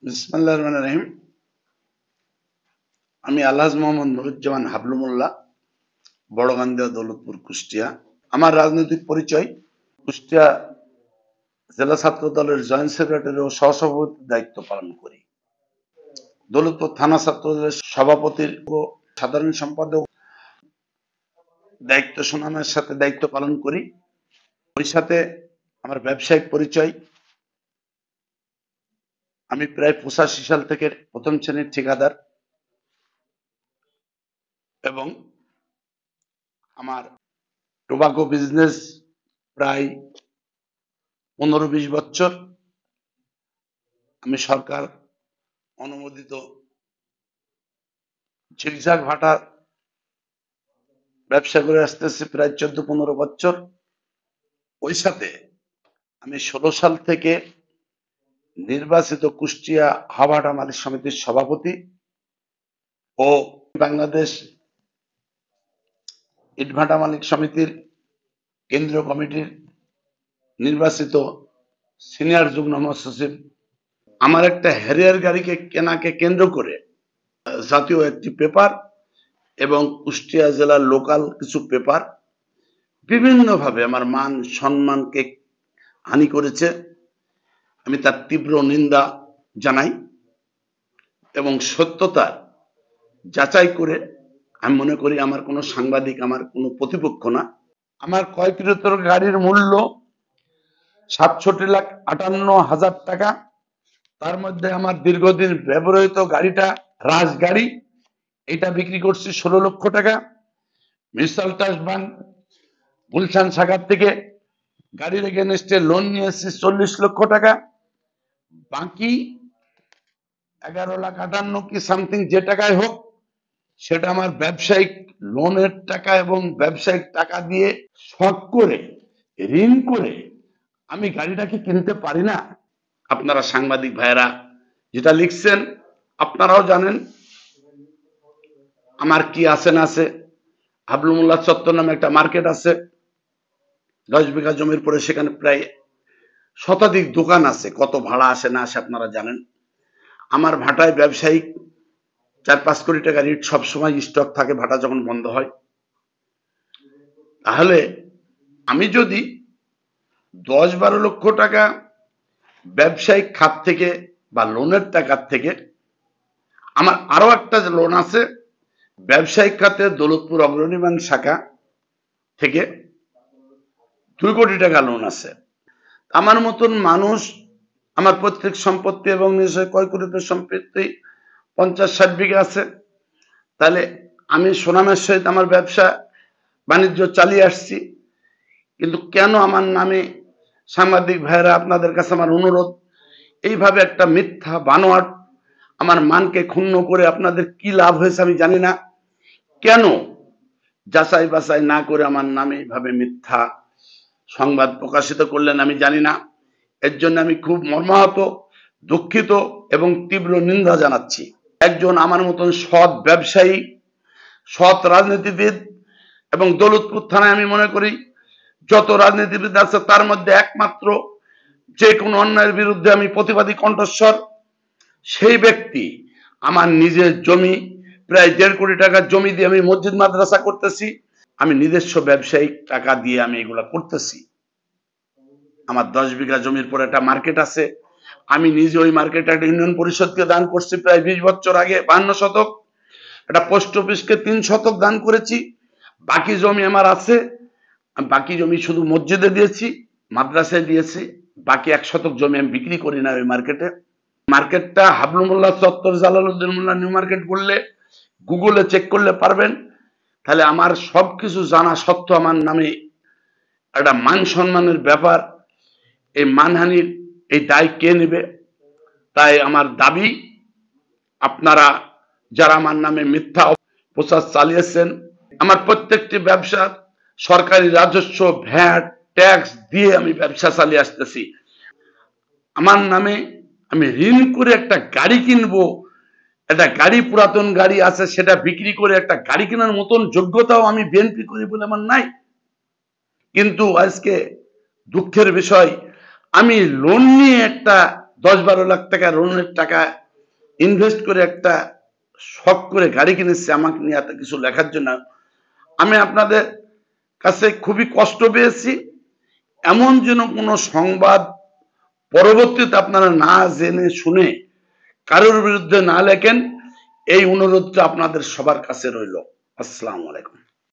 বিসমিল্লাহির রহমানির রহিম। আমি আলহাজ মোহাম্মদ নুরুজ্জামান হাবলু মোল্লা, বড়গান্দিয়া, দৌলতপুর, কুষ্টিয়া। আমার রাজনৈতিক পরিচয়, কুষ্টিয়া জেলা ছাত্র দলের জয়েন্ট সেক্রেটারি ও সহসভাপতির দায়িত্ব পালন করি। দৌলতপুর থানা ছাত্র দলের সভাপতির ও সাধারণ সম্পাদক দায়িত্ব সুনামের সাথে দায়িত্ব পালন করি। ওই সাথে আমার ব্যবসায়িক পরিচয়, আমি প্রায় 85 সাল থেকে প্রথম শ্রেণীর ঠিকাদার এবং আমার টোবাকো বিজনেস প্রায় 15-20 বছর। আমি সরকার অনুমোদিত ঝিকঝাক ভাটা ব্যবসা করে আসতেছি প্রায় 14-15 বছর। ওই সাথে আমি 16 সাল থেকে নির্বাচিত কুষ্টিয়া হাভাটা মালিক সমিতির সভাপতি ও বাংলাদেশ ইটভাটা মালিক সমিতির কেন্দ্রীয় কমিটির নির্বাচিত সিনিয়র যুগ্ম মহাসচিব। আমার একটা হ্যারিয়ার গাড়িকে কেনাকে কেন্দ্র করে জাতীয় একটি পেপার এবং কুষ্টিয়া জেলার লোকাল কিছু পেপার বিভিন্নভাবে আমার মান সম্মানকে হানি করেছে। আমি তার তীব্র নিন্দা জানাই এবং সত্যতা যাচাই করে আমি মনে করি আমার কোনো সাংবাদিক আমার কোনো প্রতিপক্ষ না। আমার ক্রয়কৃত গাড়ির মূল্য ৬৭,৫৮,০০০ টাকা। তার মধ্যে আমার দীর্ঘদিন ব্যবহৃত গাড়িটা রাজগাড়ি, এটা বিক্রি করছি ১৬ লক্ষ টাকা। মিউচুয়াল ট্রাস্ট ব্যাংক গুলশান শাখার থেকে গাড়ির এগেনস্টে লোন নিয়েছি ৪০ লক্ষ টাকা। বাকি ১১,৫৮,০০০ কি সামথিং যে টাকায় হোক সেটা আমার ব্যবসায়িক লোনের টাকা এবং ব্যবসায়িক টাকা দিয়ে শখ করে ঋণ করে আমি গাড়িটাকে কিনতে পারি না। আপনারা সাংবাদিক ভাইয়েরা যেটা লিখছেন আপনারাও জানেন আমার কি আছে না আছে। হাবলু মোল্লা চত্বর নামে একটা মার্কেট আছে, 10 বিঘা জমির পরে সেখানে প্রায় শতাধিক দোকান আছে। কত ভাড়া আসে না আসে আপনারা জানেন। আমার ভাটায় ব্যবসায়িক 4-5 কোটি টাকা রিট সবসময় স্টক থাকে ভাটা যখন বন্ধ হয়। তাহলে আমি যদি 10-12 লক্ষ টাকা ব্যবসায়িক খাত থেকে বা লোনের টাকার থেকে, আমার আরো একটা লোন আছে ব্যবসায়িক খাতে দৌলতপুর অগ্রণী ব্যাংক শাখা থেকে 2 কোটি টাকা লোন আছে। আমার মতন মানুষ, আমার প্রত্যেক সম্পত্তি এবং নিজের ক্রয়কৃত সম্পত্তি 50-60 বিঘা আছে। তাহলে আমি সুনামের সহিত আমার ব্যবসা বাণিজ্য চালিয়ে আসছি। কিন্তু কেন আমার নামে সাংবাদিক ভাইয়েরা, আপনাদের কাছে আমার অনুরোধ, এইভাবে একটা মিথ্যা বানোয়াট আমার মানকে ক্ষুণ্ণ করে আপনাদের কি লাভ হয়েছে আমি জানি না। কেন যাচাই বাছাই না করে আমার নামে এইভাবে মিথ্যা সংবাদ প্রকাশিত করলেন আমি জানি না। এর জন্য আমি খুব মর্মাহত, দুঃখিত এবং তীব্র নিন্দা জানাচ্ছি। একজন আমার মতন সৎ ব্যবসায়ী, সৎ রাজনীতিবিদ এবং দৌলতপুর থানায় আমি মনে করি যত রাজনীতিবিদ আছে তার মধ্যে একমাত্র যে কোনো অন্যায়ের বিরুদ্ধে আমি প্রতিবাদী কণ্ঠস্বর, সেই ব্যক্তি আমার নিজের জমি প্রায় 1.5 কোটি টাকার জমি দিয়ে আমি মসজিদ মাদ্রাসা করতেছি। আমি নিজস্ব ব্যবসায়িক টাকা দিয়ে আমি এগুলা করতেছি। আমার 10 বিঘা জমির পর একটা মার্কেট আছে, আমি নিজে ওই মার্কেটে একটা ইউনিয়ন পরিষদকে দান করছি প্রায় 20 বছর আগে 52 শতক। একটা পোস্ট অফিসকে 3 শতক দান করেছি। বাকি জমি আমার আছে, বাকি জমি শুধু মসজিদে দিয়েছি, মাদ্রাসায় দিয়েছি। বাকি 1 শতক জমি আমি বিক্রি করি না ওই মার্কেটে। মার্কেটটা হাবলু মোল্লা চত্বর, জালালউদ্দিন মোল্লা নিউ মার্কেট বললে গুগলে চেক করলে পারবেন। তাহলে আমার সবকিছু জানা সত্ত্বেও আমার নামে একটা মান সম্মানের ব্যাপার, এই মানহানির এই দায় কে নেবে? তাই আমার দাবি, আপনারা যারা আমার নামে মিথ্যা প্রচার চালিয়েছেন, আমার প্রত্যেকটি ব্যবসা সরকারি রাজস্ব, ভ্যাট, ট্যাক্স দিয়ে আমি ব্যবসা চালিয়ে আসতেছি। আমার নামে আমি ঋণ করে একটা গাড়ি কিনবো, একটা গাড়ি পুরাতন গাড়ি আছে সেটা বিক্রি করে একটা গাড়ি কেনার মতন যোগ্যতাও আমি বিএনপি করি বলে আমার নাই। কিন্তু আজকে দুঃখের বিষয়, আমি লোন নিয়ে একটা 10-12 লাখ টাকা লোনের টাকা ইনভেস্ট করে একটা শখ করে গাড়ি কিনেছে আমাকে নিয়ে এত কিছু লেখার জন্য। আমি আপনাদের কাছে খুবই কষ্ট পেয়েছি। এমন যেন কোনো সংবাদ পরবর্তীতে আপনারা না জেনে শুনে কারোর বিরুদ্ধে না লেখেন, এই অনুরোধটা আপনাদের সবার কাছে রইল। আসসালামু আলাইকুম।